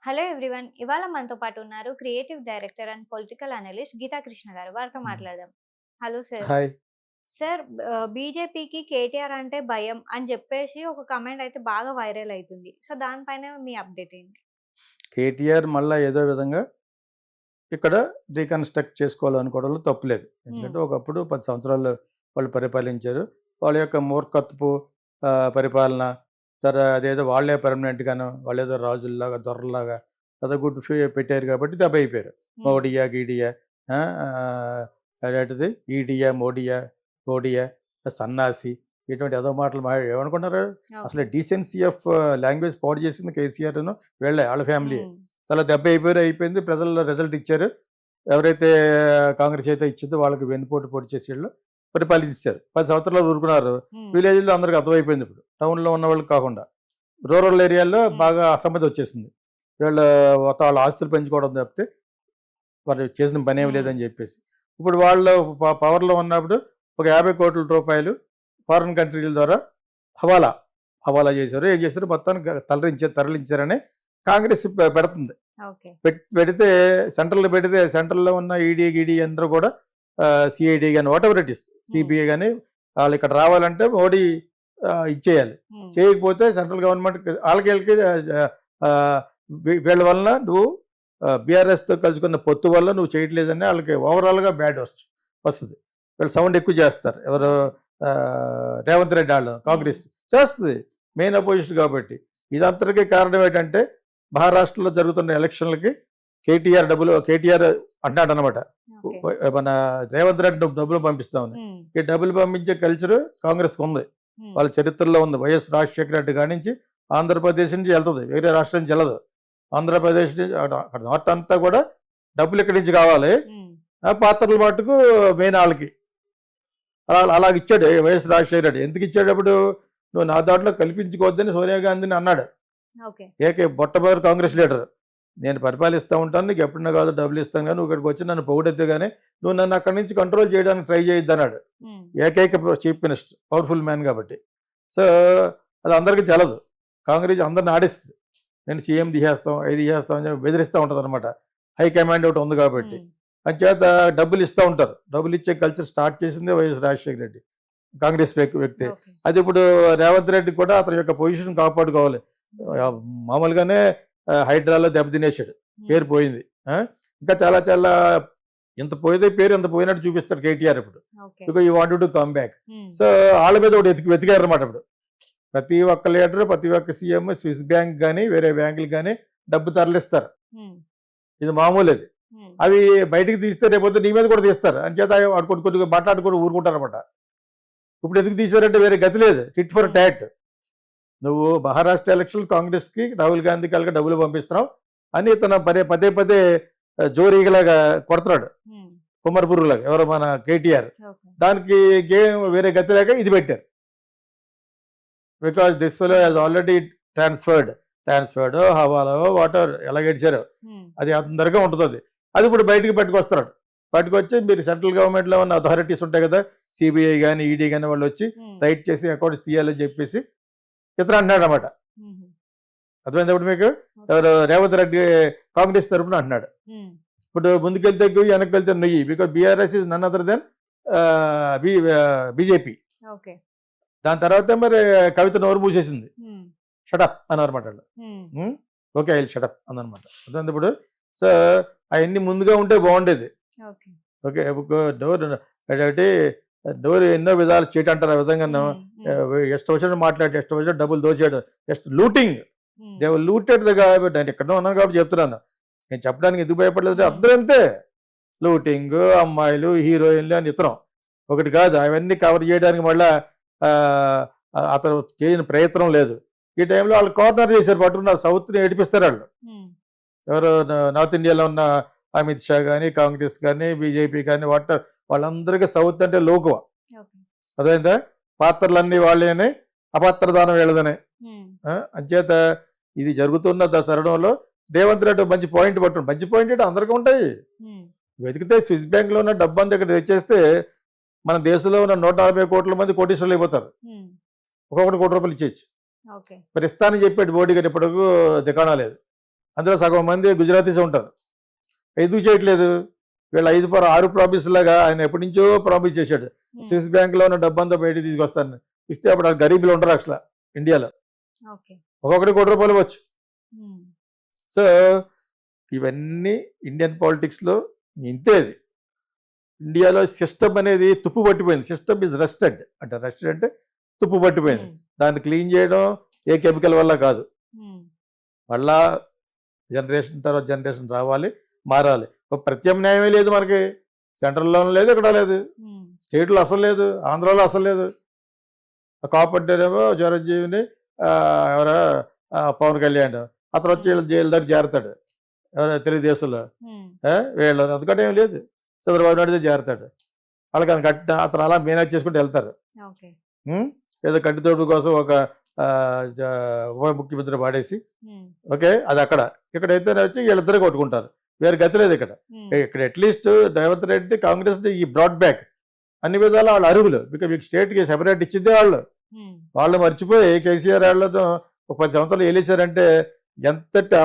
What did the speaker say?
Hello everyone. ఇవాళ మనతో పాటు ఉన్నారు creative director and political analyst Geetha Krishna గారు. వారితో హ్మ్. మాట్లాడదాం. Hello sir. హాయ్. సార్, బీజేపీకి కేటీఆర్ అంటే భయం అని చెప్పేసి ఒక కమెంట్ అయితే బాగా వైరల్ అయితుంది. సో, దానిపైన మీ అప్డేట్ ఏంటి? కేటీఆర్ మళ్ళా ఏదో విధంగా ఇక్కడ రీకన్‌స్ట్రక్ట్ చేసుకోవాలనుకోవడంలో తప్పులేదు. హ్మ్. ఎందుకంటే ఒకప్పుడు 10 సంవత్సరాలు వాళ్ళు పరిపాలించారు. వాళ్ళ యొక్క మూర్ఖత్వపు పరిపాలన అదేదో వాళ్ళే పర్మనెంట్‌గాను వాళ్ళేదో రాజుల్లాగా, దొరల్లాగా కథగుడ్డు పెట్టారు కాబట్టి దెబ్బయిపోయారు. హ్మ్. మోడీయా, గీడియా అదేంటిది ఈడియా, మోడియా, పోడియా, సన్నాసి ఇటువంటి ఎదో మాటలు ఏమనుకున్నారు? అసలు ఓకే. డీసెన్సీ ఆఫ్ లాంగ్వేజ్ పాడు చేసింది కేసీఆర్‌ను వీళ్ళే ఆళ్ళ ఫ్యామిలీయే. హ్మ్. చాలా దెబ్బ అయిపోయింది. ప్రజల్లో రిజల్ట్ ఇచ్చారు. ఎవరైతే కాంగ్రెస్ అయితే ఇచ్చిందో వాళ్ళకి వెన్నుపోటు పొడిచేసీళ్ళు పరిపాలించేశారు. 10 సంవత్సరాలు ఊరుకున్నారు. హ్మ్. విలేజ్‌లో అందరికి అర్థమైపోయింది ఇప్పుడు. టౌన్‌లో ఉన్న వాళ్ళకి కాకుండా. రూరల్ ఏరియాల్లో హ్మ్. బాగా అసమ్మతి వచ్చేసింది. వీళ్ళు వాళ్ళ ఆస్తులు పెంచుకోవడం తప్పితే వాళ్ళు చేసిన పనేమి హ్మ్. లేదని చెప్పేసి. ఇప్పుడు వాళ్ళు పవర్‌లో ఉన్నప్పుడు ఒక ₹50,00,00,000 ఫారిన్ కంట్రీల ద్వారా హవాలా, హవాలా చేశారు. ఏం చేశారు మొత్తానికి తరలించారని కాంగ్రెస్ పెడుతుంది. ఓకే. పెడితే సెంట్రల్‌లో పెడితే సెంట్రల్‌లో ఉన్న ఈడీ, గీడీ అందరూ కూడా సీఐడీ గాని వాటెవర్ ఇట్ ఈస్ హ్మ్. సీబీఐ గాని వాళ్ళు ఇక్కడ రావాలంటే మోడీ ఇచ్చేయాలి. హ్మ్. చేయకపోతే సెంట్రల్ గవర్నమెంట్ ఆళ్ళకి ఈళ్ళకి ఆహ్, వీళ్ళ వలన నువ్వు బీఆర్ఎస్‌తో కలుసుకున్న పొత్తు వల్ల నువ్వు చేయట్లేదని ఆళ్ళకి ఓవరాల్‌గా బ్యాడ్ వస్తది. వీళ్ళు సౌండ్ ఎక్కువ చేస్తారు. ఎవరు ఓకే. రేవంత్ రెడ్డి ఆళ్ళు హ్మ్. కాంగ్రెస్ చేస్తది. మెయిన్ అపోజిషన్ కాబట్టి. ఇదంతటికి కారణం ఏంటంటే మహారాష్ట్రలో జరుగుతున్న ఎలక్షన్‌లకి కేటీఆర్ అంటున్నాడనమాట. ఓకే. మన రేవంత్ రెడ్డి డబ్బులు పంపిస్తామని. హ్మ్. ఈ డబ్బులు పంపించే కల్చరు కాంగ్రెస్‌కుంది. హ్మ్. వాళ్ళ చరిత్రలో ఉంది. వైఎస్ రాజశేఖర రెడ్డి కానించి ఆంధ్రప్రదేశ్ నుంచి ఎళ్తది. వేరే రాష్ట్రం నుంచి ఎళ్ళదు. ఆంధ్రప్రదేశ్ నుంచి అక్కడ నార్త్ అంతా కూడా డబ్బులు ఇక్కడి నుంచి కావాలి. హ్మ్. పాత్రలు మట్టుకు మెయిన్ ఆళ్ళకి. అలాగిచ్చాడు వైఎస్ రాజశేఖర రెడ్డి. ఎందుకిచ్చాడప్పుడు? "నువ్వు నా దాంట్లో కల్పించుకోవద్దని" సోనియా గాంధీని అన్నాడు. ఓకే. మొట్టమొదటి కాంగ్రెస్ లీడర్. "నేను పరిపాలిస్తా ఉంటాను. నీకు ఎప్పుడన్నా కావాలో డబ్బులిస్తాను గానీ, నువ్వు ఇక్కడికి వచ్చి నన్ను పొగిడితే గానీ, నువ్వు నన్ను అక్కడి నుంచి కంట్రోల్ చేయడానికి ట్రై చేయొద్దన్నాడు." హ్మ్. ఏకైక చీఫ్ మినిస్టర్. పవర్‌ఫుల్ మ్యాన్ కాబట్టి. సో, అది అందరికీ చెల్లదు. కాంగ్రెస్ అందరిని ఆడిస్తది. నేను సీఎం తీసేస్తాం, అయి తీసేస్తాం అని చెప్పి బెదిరిస్తా ఉంటదనమాట. హైకమాండ్ ఒకటి ఉంది కాబట్టి. హ్మ్. అంచేత డబ్బులిస్తా ఉంటారు. డబ్బులిచ్చే కల్చర్ స్టార్ట్ చేసిందే వైఎస్ రాజశేఖర రెడ్డి. కాంగ్రెస్ వ్యక్తే. ఓకే. అది ఇప్పుడు రేవంత్ రెడ్డి కూడా అతని యొక్క పొజిషన్ కాపాడుకోవాలి. హ్మ్. మామూలుగానే హైడ్రాలో దెబ్బతినేసాడు. హ్మ్. పేరు పోయింది. ఆ! ఇంకా చాలా చాలా ఇంత పోయేదే పేరు ఇంత పోయినట్టు చూపిస్తాడు కేటీఆర్ ఇప్పుడు. Okay. Because you wanted to come back. హ్మ్. సో, ఆళ్ళ మీద ఒకటి వెతికారనమాట ఇప్పుడు. ప్రతి ఒక్క లీడరు, ప్రతి ఒక్క సీఎం స్విస్ బ్యాంక్ గాని, వేరే బ్యాంకులకు గాని డబ్బు తరలిస్తారు. హ్మ్. ఇది మామూలది. హ్మ్. అవి బయటికి తీస్తే రేపొద్దున నీ మీద కూడా తీస్తారు. అంచేత ఆడు కొద్దిగా మాట్లాడుకొని ఊరుకుంటారనమాట. ఇప్పుడు ఎందుకు తీశారంటే వేరే గతి లేదు. టిట్ ఫర్ హ్మ్. టాట్. నువ్వు మహారాష్ట్ర ఎలక్షన్ కాంగ్రెస్‌కి రాహుల్ గాంధీకి ఆళ్ళకి డబ్బులు పంపిస్తున్నావు అని ఇతను పదే పదే జోరీగలాగా కొడతాడు. హ్మ్. కుమ్మరిపురుగులాగా ఎవరు మన కేటీఆర్. ఓకే. దానికి వేరే గతి లేక ఇది పెట్టారు. బికాజ్ దిస్ ఫెలో హాస్ హ్మ్. ఆల్రెడీ ట్రాన్స్‌ఫర్డో, హవాలాలో వాటెవర్ ఎలాగేడ్చారో హ్మ్. అది అందరిగా ఉంటదది. అది ఇప్పుడు బయటికి పట్టుకొస్తున్నాడు. పట్టుకొచ్చి మీరు సెంట్రల్ గవర్నమెంట్‌లో ఉన్న అథారిటీస్ ఉంటాయి కదా! సీబీఐ గాని, ఈడీ గాని వాళ్ళొచ్చి హ్మ్. రైడ్ చేసి అకౌంట్స్ తీయాలని చెప్పేసి ఇతను అంటున్నాడనమాట. హుహు. అర్థమైందా ఇప్పుడు మీకు? ఓకే. ఎవరు రేవంత్ రెడ్డి కాంగ్రెస్ తరపున అంటున్నాడు. హ్మ్. ఇప్పుడు ముందుకెళ్తే ఎగ్గు, వెనక్కెళ్తే నుయ్యి. Because BRS is none other than BJP. Okay. దాని తర్వాత మరి కవిత నోరు మూసేసింది. హ్మ్. షటప్ అన్నారన్నమాట ఆళ్ళు. హ్మ్. హ్మ్. ఓకే. ఐ విల్ షటప్ అందనమాట. అర్థమైందా ఇప్పుడు? సో, అయన్నీ ముందుగా ఉంటే బావుండేది. ఓకే. ఓకే. ఒక డోర్ అదేంటి డోర్ ఎన్నో విధాలు చీటంటారు ఆ విధంగాను. హ్మ్. హ్మ్. ఇష్టం వచ్చినట్టు మాట్లాడి, ఇష్టం వచ్చినట్టు డబ్బులు దోచేయడం. లూటింగ్. హ్మ్. దే వర్ లూటెడ్ నేను ఎక్కడో ఉన్నాను కాబట్టి చెప్తున్నాను. నేను చెప్పడానికి ఎందుకు భయపడలేదంటే హ్మ్. అందరూ అంతే. లూటింగు, అమ్మాయిలు, హీరోయిన్‌లు అని ఇతరం. ఒకటి కాదు అవన్నీ కవర్ చేయడానికి మళ్ళా ఆహ్, అతను చేయని ప్రయత్నం లేదు. ఈ టైంలో ఆళ్ళు కార్నర్ చేశారు పట్టుకున్నారు. సౌత్‌ని ఏడిపిస్తారాళ్ళు. హ్మ్. ఎవరు నార్త్ ఇండియాలో ఉన్న అమిత్ షా గాని, కాంగ్రెస్ గాని, బీజేపీ గాని వాళ్ళందరికీ సౌత్ అంటే లోకువ. ఓకే. అర్థమైందా? పాత్రలన్నీ వాళ్ళేనే, అపాత్రదానం వీళ్ళదనే. హ్మ్. అంచేత ఇది జరుగుతున్న తరుణంలో రేవంత్ రెడ్డి మంచి పాయింట్ పట్టుండు. మంచి పాయింట్ అంటే అందరికీ ఉంటాయి. హ్మ్. వెతికితే స్విస్ బ్యాంక్‌లో ఉన్న డబ్బంతా ఇక్కడ తెచ్చేస్తే మన దేశంలో ఉన్న 140,00,00,000 మంది కోటీశ్వరులయిపోతారు. హ్మ్. ఒక్కొక్కడు రూ. 1,00,00,000 ఇచ్చేయొచ్చు. ఓకే. మరి ఇస్తా అని చెప్పాడు మోడీ గారు ఇప్పటివరకు దికాణా లేదు. అందులో సగం మంది గుజరాతీస్ ఉంటారు. ఎందుకు చేయట్లేదు? వీళ్ళు 6 ప్రామిస్ లాగా ఆయన ఎప్పటి నుంచో ప్రామిస్ చేశాడు. స్విస్ బ్యాంక్లో ఉన్న డబ్బంతా బయటికి తీసుకొస్తాను ఇస్తే అప్పుడు ఆ గరీబులు ఉండరు అసలు ఇండియాలో. ఓకే. ఒక్కొక్కటి ₹1 ఇవ్వచ్చు. సో ఇవన్నీ ఇండియన్ పాలిటిక్స్లో ఇంతే. అది ఇండియాలో సిస్టమ్ అనేది తుప్పు పట్టిపోయింది. సిస్టమ్ ఈజ్ రస్టెడ్ అంటే తుప్పు పట్టిపోయింది. దాన్ని క్లీన్ చేయడం ఏ కెమికల్ వల్ల కాదు. మళ్ళా జనరేషన్ తర్వాత జనరేషన్ రావాలి, మారాలి. ఒక ప్రత్యామ్నాయమే లేదు మనకి. సెంట్రల్లోనూ లేదు, ఇక్కడ లేదు, స్టేట్లో అసలు లేదు, ఆంధ్రాలో అసలు లేదు. కాపంటేనేమో చిరంజీవిని ఎవరో పవన్ కళ్యాణ్ అతను వచ్చి వీళ్ళు జైలు దగ్గర చేరతాడు. ఎవరో తెలుగుదేశంలో వీళ్ళు అందుకంటే ఏం లేదు. చంద్రబాబు నాయుడు చేరతాడు. వాళ్ళకి అతను అలా మేనేజ్ చేసుకుంటూ వెళ్తారు. ఏదో కంటితోడు కోసం ఒక ఉప ముఖ్యమంత్రి పాడేసి ఓకే అది అక్కడ. ఇక్కడైతే వచ్చి వీళ్ళిద్దరే కొట్టుకుంటారు. వేరే గతి లేదు ఇక్కడ. ఇక్కడ అట్లీస్ట్ రేవంత్ రెడ్డి కాంగ్రెస్ ఈ బ్రాడ్ బ్యాక్ అన్ని విధాలు వాళ్ళు అరుగులు. బికాజ్ మీకు స్టేట్కి సెపరేట్ ఇచ్చిందే వాళ్ళు మర్చిపోయి కేసీఆర్ వాళ్ళతో ఒక 10 సంవత్సరాలు ఏలేశారంటే ఎంతటి